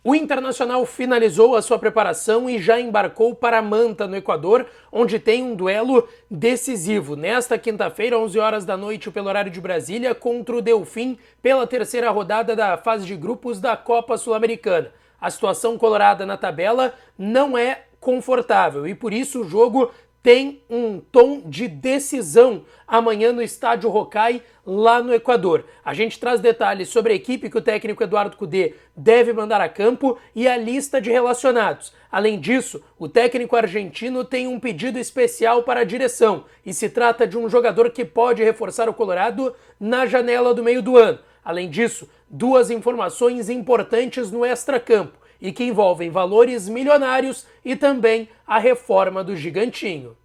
O Internacional finalizou a sua preparação e já embarcou para Manta, no Equador, onde tem um duelo decisivo. Nesta quinta-feira, 11 horas da noite, pelo horário de Brasília, contra o Delfim, pela terceira rodada da fase de grupos da Copa Sul-Americana. A situação colorada na tabela não é confortável e por isso o jogo tem um tom de decisão amanhã no estádio Rocaille, lá no Equador. A gente traz detalhes sobre a equipe que o técnico Eduardo Cudê deve mandar a campo e a lista de relacionados. Além disso, o técnico argentino tem um pedido especial para a direção e se trata de um jogador que pode reforçar o Colorado na janela do meio do ano. Além disso, duas informações importantes no extracampo e que envolvem valores milionários e também a reforma do Gigantinho.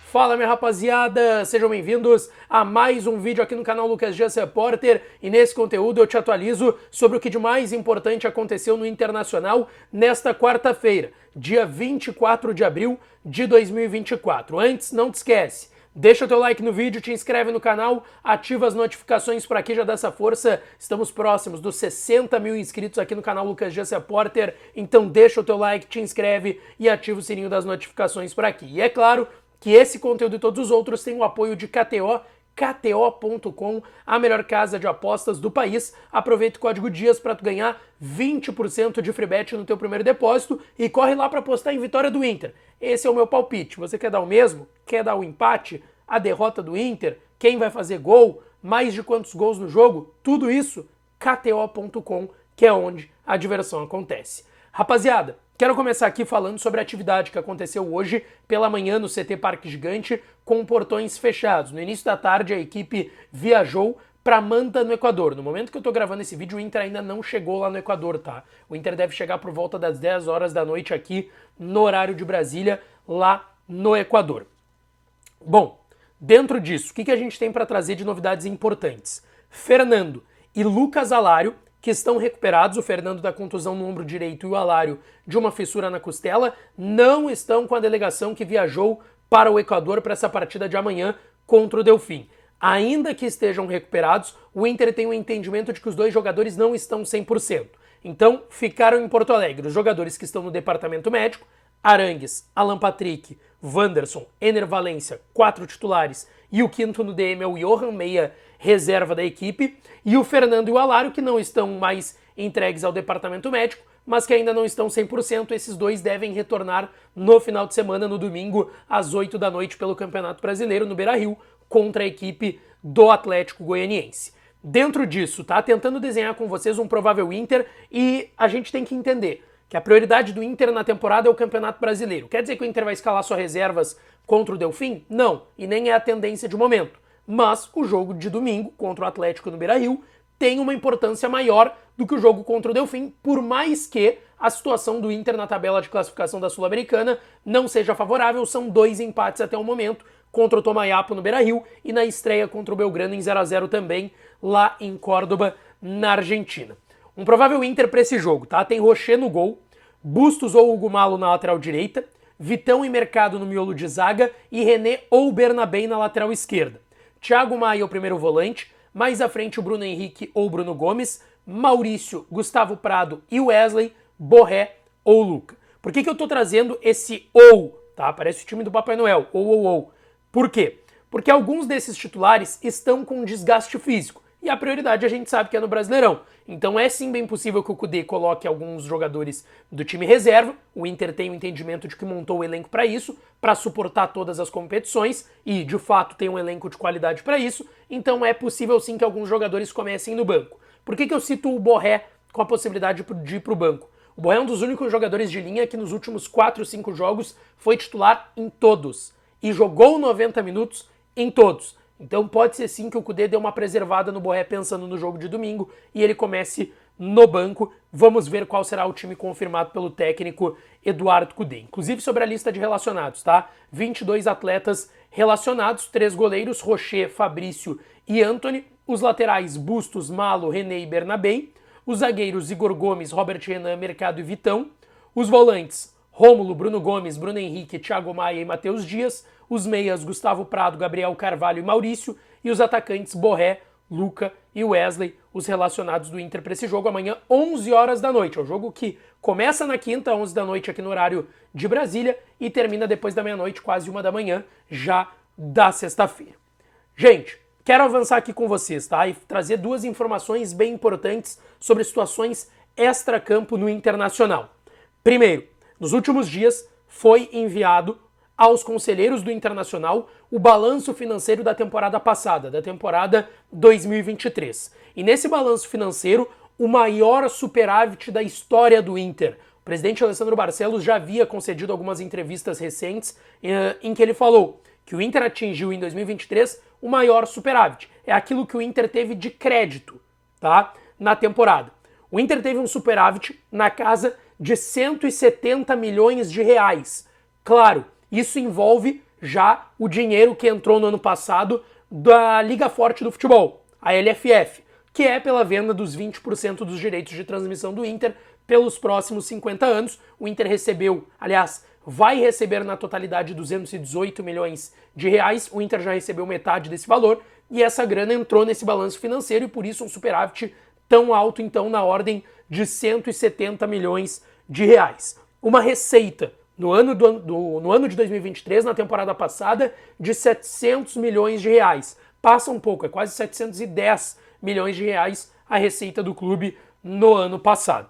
Fala, minha rapaziada, sejam bem-vindos a mais um vídeo aqui no canal Lucas Dias Repórter, e nesse conteúdo eu te atualizo sobre o que de mais importante aconteceu no Internacional nesta quarta-feira, dia 24 de abril de 2024. Antes, não te esquece, deixa o teu like no vídeo, te inscreve no canal, ativa as notificações por aqui, já dá essa força. Estamos próximos dos 60 mil inscritos aqui no canal Lucas Dias Repórter, então deixa o teu like, te inscreve e ativa o sininho das notificações por aqui. E é claro que esse conteúdo e todos os outros têm o apoio de KTO, KTO.com, a melhor casa de apostas do país. Aproveita o código DIAS para tu ganhar 20% de free bet no teu primeiro depósito e corre lá para apostar em vitória do Inter. Esse é o meu palpite. Você quer dar o mesmo? Quer dar o empate? A derrota do Inter? Quem vai fazer gol? Mais de quantos gols no jogo? Tudo isso, KTO.com, que é onde a diversão acontece. Rapaziada, quero começar aqui falando sobre a atividade que aconteceu hoje pela manhã no CT Parque Gigante com portões fechados. No início da tarde a equipe viajou para Manta, no Equador. No momento que eu tô gravando esse vídeo, o Inter ainda não chegou lá no Equador, tá? O Inter deve chegar por volta das 10 horas da noite aqui no horário de Brasília, lá no Equador. Bom, dentro disso, o que a gente tem para trazer de novidades importantes? Fernando e Lucas Alário, que estão recuperados, o Fernando da contusão no ombro direito e o Alário de uma fissura na costela, não estão com a delegação que viajou para o Equador para essa partida de amanhã contra o Delfim. Ainda que estejam recuperados, o Inter tem um entendimento de que os dois jogadores não estão 100%. Então, ficaram em Porto Alegre os jogadores que estão no departamento médico: Arangues, Alan Patrick, Wanderson, Ener Valencia, 4 titulares, e o quinto no DM é o Johan, meia reserva da equipe, e o Fernando e o Alário, que não estão mais entregues ao departamento médico, mas que ainda não estão 100%, esses dois devem retornar no final de semana, no domingo, às 8 da noite, pelo Campeonato Brasileiro, no Beira-Rio, contra a equipe do Atlético Goianiense. Dentro disso, tá? Tentando desenhar com vocês um provável Inter, e a gente tem que entender que a prioridade do Inter na temporada é o Campeonato Brasileiro. Quer dizer que o Inter vai escalar suas reservas contra o Delfim? Não, e nem é a tendência de momento. Mas o jogo de domingo contra o Atlético no Beira-Rio tem uma importância maior do que o jogo contra o Delfim, por mais que a situação do Inter na tabela de classificação da Sul-Americana não seja favorável. São 2 empates até o momento, contra o Tomayapo no Beira-Rio e na estreia contra o Belgrano em 0-0 também, lá em Córdoba, na Argentina. Um provável Inter para esse jogo, tá? Tem Rocher no gol, Bustos ou Hugo Malo na lateral direita, Vitão e Mercado no miolo de zaga e René ou Bernabé na lateral esquerda. Thiago Maia o primeiro volante, mais à frente o Bruno Henrique ou Bruno Gomes, Maurício, Gustavo Prado e Wesley, Borré ou Luca. Por que eu tô trazendo esse ou, tá? Parece o time do Papai Noel, ou. Por quê? Porque alguns desses titulares estão com desgaste físico, e a prioridade a gente sabe que é no Brasileirão. Então é sim bem possível que o Cudê coloque alguns jogadores do time reserva. O Inter tem o entendimento de que montou o elenco para isso, para suportar todas as competições, e de fato tem um elenco de qualidade para isso. Então é possível sim que alguns jogadores comecem no banco. Por que eu cito o Borré com a possibilidade de ir para o banco? O Borré é um dos únicos jogadores de linha que nos últimos 4 ou 5 jogos foi titular em todos e jogou 90 minutos em todos. Então pode ser sim que o Cudê dê uma preservada no Borré pensando no jogo de domingo e ele comece no banco. Vamos ver qual será o time confirmado pelo técnico Eduardo Cudê. Inclusive sobre a lista de relacionados, tá? 22 atletas relacionados, 3 goleiros, Rocher, Fabrício e Antony, os laterais Bustos, Malo, René e Bernabé, os zagueiros Igor Gomes, Robert Renan, Mercado e Vitão, os volantes Rômulo, Bruno Gomes, Bruno Henrique, Thiago Maia e Matheus Dias, os meias Gustavo Prado, Gabriel Carvalho e Maurício, e os atacantes Borré, Luca e Wesley, os relacionados do Inter para esse jogo amanhã, 11 horas da noite. É um jogo que começa na quinta, 11 da noite aqui no horário de Brasília e termina depois da meia-noite, quase 1 da manhã, já da sexta-feira. Gente, quero avançar aqui com vocês, tá? E trazer duas informações bem importantes sobre situações extra-campo no Internacional. Primeiro, nos últimos dias foi enviado aos conselheiros do Internacional o balanço financeiro da temporada passada, da temporada 2023. E nesse balanço financeiro, o maior superávit da história do Inter. O presidente Alessandro Barcelos já havia concedido algumas entrevistas recentes em que ele falou que o Inter atingiu em 2023 o maior superávit. É aquilo que o Inter teve de crédito, tá? Na temporada. O Inter teve um superávit na casa de 170 milhões de reais. Claro, isso envolve já o dinheiro que entrou no ano passado da Liga Forte do Futebol, a LFF, que é pela venda dos 20% dos direitos de transmissão do Inter pelos próximos 50 anos. O Inter recebeu, aliás, vai receber na totalidade 218 milhões de reais. O Inter já recebeu metade desse valor e essa grana entrou nesse balanço financeiro e por isso um superávit tão alto, então, na ordem de 170 milhões de reais. Uma receita no ano de 2023, na temporada passada, de 700 milhões de reais. Passa um pouco, é quase 710 milhões de reais a receita do clube no ano passado.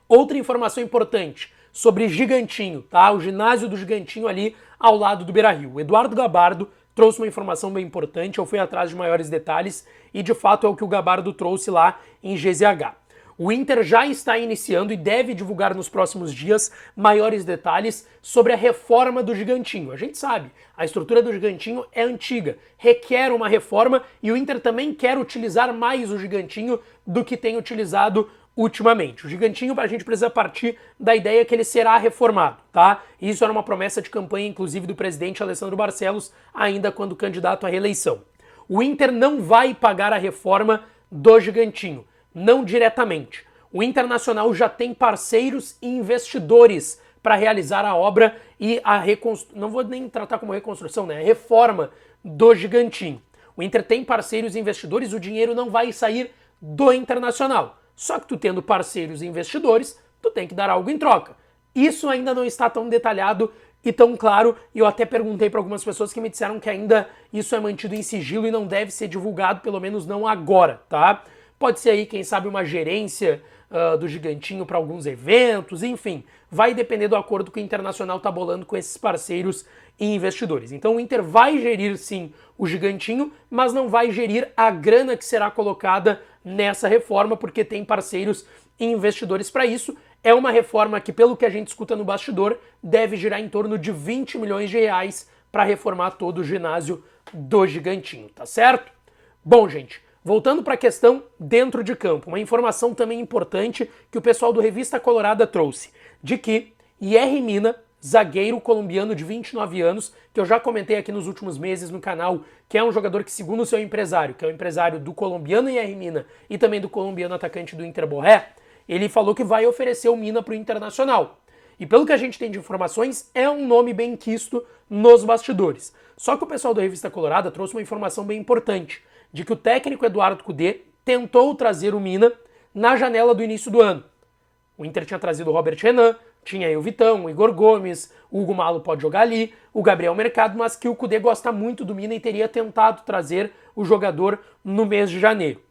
Outra informação importante sobre Gigantinho, tá? O ginásio do Gigantinho ali ao lado do Beira-Rio. O Eduardo Gabardo trouxe uma informação bem importante, eu fui atrás de maiores detalhes e de fato é o que o Gabardo trouxe lá em GZH. O Inter já está iniciando e deve divulgar nos próximos dias maiores detalhes sobre a reforma do Gigantinho. A gente sabe, a estrutura do Gigantinho é antiga, requer uma reforma e o Inter também quer utilizar mais o Gigantinho do que tem utilizado ultimamente. O Gigantinho, a gente precisa partir da ideia que ele será reformado, tá? Isso era uma promessa de campanha, inclusive, do presidente Alessandro Barcelos, ainda quando candidato à reeleição. O Inter não vai pagar a reforma do Gigantinho, não diretamente. O Internacional já tem parceiros e investidores para realizar a obra e a reconstrução, não vou nem tratar como reconstrução, né? A reforma do Gigantinho. O Inter tem parceiros e investidores, o dinheiro não vai sair do Internacional. Só que tu tendo parceiros e investidores, tu tem que dar algo em troca. Isso ainda não está tão detalhado e tão claro, e eu até perguntei para algumas pessoas que me disseram que ainda isso é mantido em sigilo e não deve ser divulgado, pelo menos não agora, tá? Pode ser aí, quem sabe, uma gerência do Gigantinho para alguns eventos, enfim. Vai depender do acordo que o Internacional está bolando com esses parceiros e investidores. Então o Inter vai gerir, sim, o Gigantinho, mas não vai gerir a grana que será colocada nessa reforma, porque tem parceiros e investidores para isso. É uma reforma que, pelo que a gente escuta no bastidor, deve girar em torno de 20 milhões de reais para reformar todo o ginásio do Gigantinho, tá certo? Bom, gente, voltando para a questão dentro de campo, uma informação também importante que o pessoal do Revista Colorada trouxe, de que Yerry Mina, zagueiro colombiano de 29 anos, que eu já comentei aqui nos últimos meses no canal, que é um jogador que, segundo o seu empresário, que é o empresário do colombiano Yerry Mina e também do colombiano atacante do Inter Borré, ele falou que vai oferecer o Mina para o Internacional. E pelo que a gente tem de informações, é um nome bem quisto nos bastidores. Só que o pessoal da Revista Colorada trouxe uma informação bem importante, de que o técnico Eduardo Cudê tentou trazer o Mina na janela do início do ano. O Inter tinha trazido o Robert Renan, tinha aí o Vitão, o Igor Gomes, o Hugo Malo pode jogar ali, o Gabriel Mercado, mas que o Cudê gosta muito do Mina e teria tentado trazer o jogador no mês de janeiro.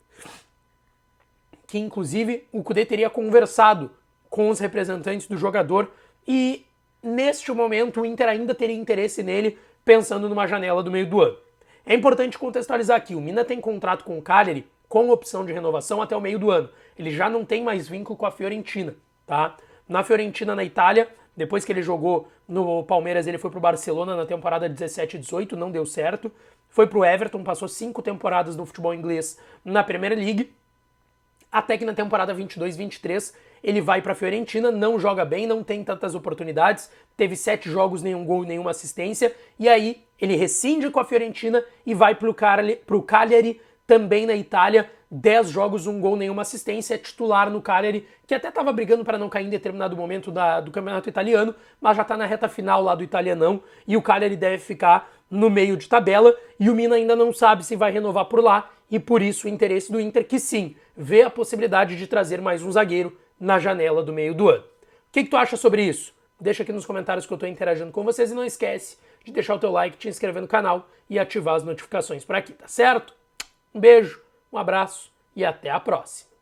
Que inclusive o Cudê teria conversado com os representantes do jogador e neste momento o Inter ainda teria interesse nele, pensando numa janela do meio do ano. É importante contextualizar aqui, o Mina tem contrato com o Cagliari com opção de renovação até o meio do ano. Ele já não tem mais vínculo com a Fiorentina, tá? Na Fiorentina, na Itália, depois que ele jogou no Palmeiras, ele foi pro Barcelona na temporada 17-18, não deu certo. Foi pro Everton, passou 5 temporadas no futebol inglês na Premier League. Até que na temporada 22-23 ele vai para a Fiorentina, não joga bem, não tem tantas oportunidades, teve 7 jogos, nenhum gol, nenhuma assistência, e aí ele rescinde com a Fiorentina e vai para o Cagliari, também na Itália, 10 jogos, 1 gol, nenhuma assistência, é titular no Cagliari, que até estava brigando para não cair em determinado momento do campeonato italiano, mas já está na reta final lá do Italianão, e o Cagliari deve ficar no meio de tabela, e o Milan ainda não sabe se vai renovar por lá, e por isso o interesse do Inter, que sim, vê a possibilidade de trazer mais um zagueiro na janela do meio do ano. O que tu acha sobre isso? Deixa aqui nos comentários que eu estou interagindo com vocês, e não esquece de deixar o teu like, te inscrever no canal e ativar as notificações por aqui, tá certo? Um beijo, um abraço e até a próxima.